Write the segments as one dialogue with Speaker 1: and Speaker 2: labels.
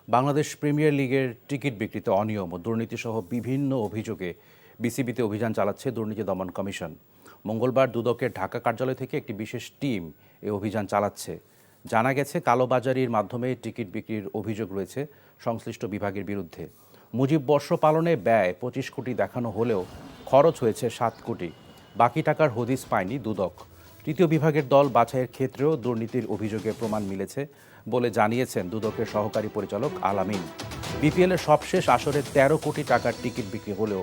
Speaker 1: Bangladesh premier লিগের ticket বিক্রিতে অনিয়ম ও দুর্নীতিসহ বিভিন্ন অভিযোগে বিসিবিতে অভিযান চালাচ্ছে দুর্নীতি দমন কমিশন। মঙ্গলবার দুদকের ঢাকা কার্যালয় থেকে একটি বিশেষ টিম এই অভিযান চালাচ্ছে। জানা গেছে, কালোবাজারির মাধ্যমে টিকিট বিক্রির অভিযোগ রয়েছে সংশ্লিষ্ট বিভাগের বিরুদ্ধে। মুজিব বর্ষ পালনে ব্যয় 25 কোটি দেখানো হলেও খরচ হয়েছে 7 কোটি। বাকি টাকার হদিস পায়নি দুদক। তৃতীয় বিভাগের দল বাছাইয়ের ক্ষেত্রেও দুর্নীতির অভিযোগের প্রমাণ মিলেছে বলে জানিয়েছেন দুদকের সহকারী পরিচালক আলামিন। বিপিএলের সবশেষ আসরে 13 কোটি টাকার টিকিট বিক্রি হলেও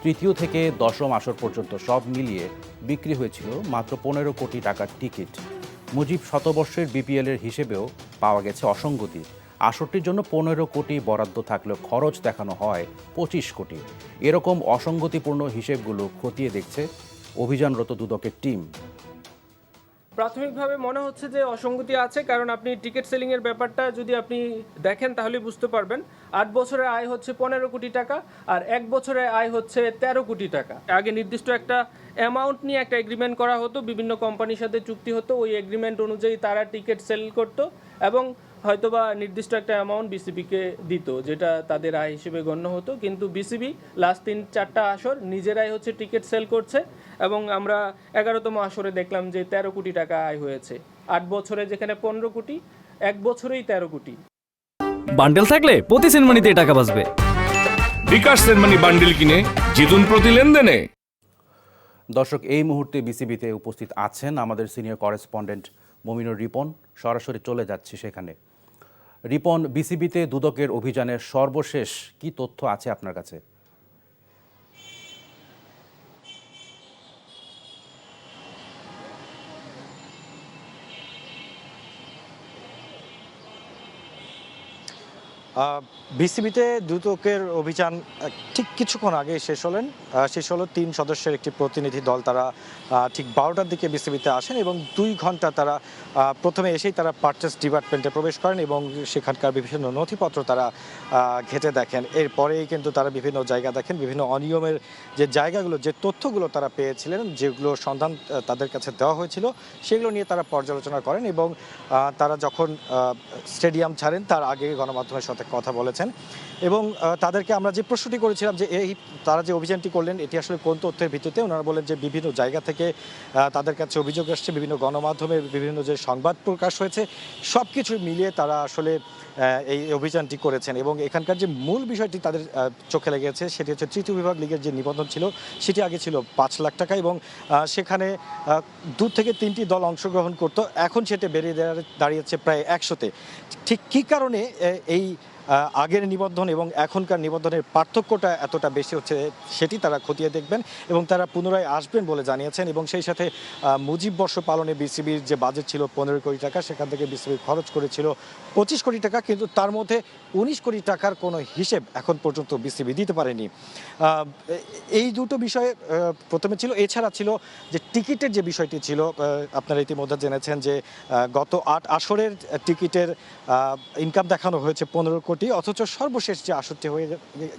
Speaker 1: তৃতীয় থেকে দশম আসর পর্যন্ত সব মিলিয়ে বিক্রি হয়েছিল মাত্র 15 কোটি টাকার টিকিট। মুজিব শতবর্ষের বিপিএলের হিসেবেও পাওয়া গেছে অসঙ্গতি। আসরটির জন্য 15 কোটি বরাদ্দ থাকলেও খরচ দেখানো হয় 25 কোটি। এরকম অসঙ্গতিপূর্ণ হিসেবগুলো খতিয়ে দেখছে অভিযানরত দুদকের টিম।
Speaker 2: প্রাথমিকভাবে মনে হচ্ছে যে অসঙ্গতি আছে, কারণ আপনি টিকিট সেলিংয়ের ব্যাপারটা যদি আপনি দেখেন তাহলে বুঝতে পারবেন। 8 বছরের আয় হচ্ছে 15 কোটি টাকা আর 1 বছরের আয় হচ্ছে 13 কোটি টাকা। আগে নির্দিষ্ট একটা অ্যামাউন্ট নিয়ে একটা এগ্রিমেন্ট করা হতো, বিভিন্ন কোম্পানির সাথে চুক্তি হতো, ওই এগ্রিমেন্ট অনুযায়ী তারা টিকিট সেল করতো এবং হয়তোবা নির্দিষ্ট একটা অ্যামাউন্ট বিসিবিকে দিত, যেটা তাদের আয় হিসেবে গণ্য হতো। কিন্তু বিসিবি লাস্ট 3-4টা আসর নিজেরাই হচ্ছে টিকিট সেল করছে এবং আমরা 11তম আসরে দেখলাম যে 13 কোটি টাকা আয় হয়েছে। 8 বছরে যেখানে 15 কোটি, 1 বছরেই 13 কোটি।
Speaker 3: বান্ডেল থাকলে প্রতি সেনমানিতে টাকা বাঁচবে।
Speaker 4: বিকাশ সেনমানি বান্ডেল কিনে জিতুন প্রতি লেনদেনে।
Speaker 1: দর্শক, এই মুহূর্তে বিসিবিতে উপস্থিত আছেন আমাদের সিনিয়র করেসপন্ডেন্ট মমিনুর রিপন। সরাসরি চলে যাচ্ছি সেখানে। রিপন, বিসিবিতে দুদকের অভিযানের সর্বশেষ কি তথ্য আছে আপনার কাছে?
Speaker 5: বিসিবিতে দুদকের অভিযান ঠিক কিছুক্ষণ আগে শেষ হলো 3 সদস্যের একটি প্রতিনিধি দল। তারা ঠিক 12টার দিকে বিসিবিতে আসেন এবং 2 ঘন্টা তারা প্রথমে এসেই তারা পারচেস ডিপার্টমেন্টে প্রবেশ করেন এবং সেখানকার বিভিন্ন নথিপত্র তারা ঘেঁটে দেখেন। এরপরেই কিন্তু তারা বিভিন্ন জায়গা দেখেন, বিভিন্ন অনিয়মের যে জায়গাগুলো, যে তথ্যগুলো তারা পেয়েছিলেন, যেগুলো সন্ধান তাদের কাছে দেওয়া হয়েছিল, সেগুলো নিয়ে তারা পর্যালোচনা করেন এবং তারা যখন স্টেডিয়াম ছাড়েন তার আগে গণমাধ্যমের সাথে কথা বলেছেন এবং তাদেরকে আমরা যে প্রশ্নটি করেছিলাম যে তারা যে অভিযানটি করলেন এটি আসলে কোন তথ্যের ভিত্তিতে, ওনারা বলেন যে বিভিন্ন জায়গা থেকে তাদের কাছে অভিযোগ আসছে, বিভিন্ন গণমাধ্যমে বিভিন্ন যে সংবাদ প্রকাশ হয়েছে, সব কিছু মিলিয়ে তারা আসলে এই অভিযানটি করেছেন। এবং এখানকার যে মূল বিষয়টি তাদের চোখে লেগেছে সেটি হচ্ছে তৃতীয় বিভাগ লিগের যে নিবন্ধন ছিল সেটি আগে ছিল 5 লাখ টাকা এবং সেখানে 2 থেকে 3টি দল অংশগ্রহণ করত, এখন সেটা বেরিয়ে দাঁড়িয়েছে প্রায় 100-তে। ঠিক কী কারণে এই আগের নিবন্ধন এবং এখনকার নিবন্ধনের পার্থক্যটা এতটা বেশি হচ্ছে সেটি তারা খতিয়ে দেখবেন এবং তারা পুনরায় আসবেন বলে জানিয়েছেন। এবং সেই সাথে মুজিব বর্ষ পালনে বিসিবির যে বাজেট ছিল 15 কোটি টাকা, সেখান থেকে বিসিবি খরচ করেছিল 25 কোটি টাকা, কিন্তু তার মধ্যে 19 কোটি টাকার কোনো হিসেব এখন পর্যন্ত বিসিবি দিতে পারেনি। এই দুটো বিষয়ে প্রথমে ছিল। এছাড়া ছিল যে টিকিটের যে বিষয়টি ছিল, আপনারা ইতিমধ্যে জেনেছেন যে গত 8 আসরের টিকিটের ইনকাম দেখানো হয়েছে 15 কোটি, অথচ সর্বশেষ যে আসরটি হয়ে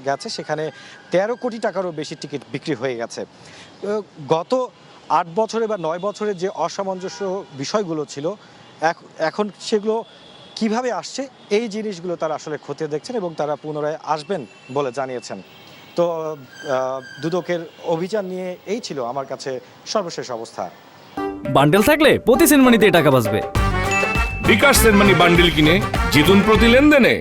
Speaker 5: গেছে সেখানে 13 কোটি টাকারও বেশি টিকিট বিক্রি হয়ে গেছে। গত 8 বছরে বা 9 বছরে যে অসামঞ্জস্য বিষয়গুলো ছিল এখন সেগুলো কিভাবে আসছে, এই জিনিসগুলো তারা আসলে খতিয়ে দেখছেন এবং তারা পুনরায় আসবেন বলে জানিয়েছেন। তো দুদকের অভিযান নিয়ে এই ছিল আমার কাছে সর্বশেষ অবস্থা।
Speaker 3: বান্ডেল থাকলে প্রতি সেনমানিতে টাকা বাঁচবে।
Speaker 4: বিকাশ সেনমানি বান্ডেল কিনে জিতুন প্রতি লেনদেনে।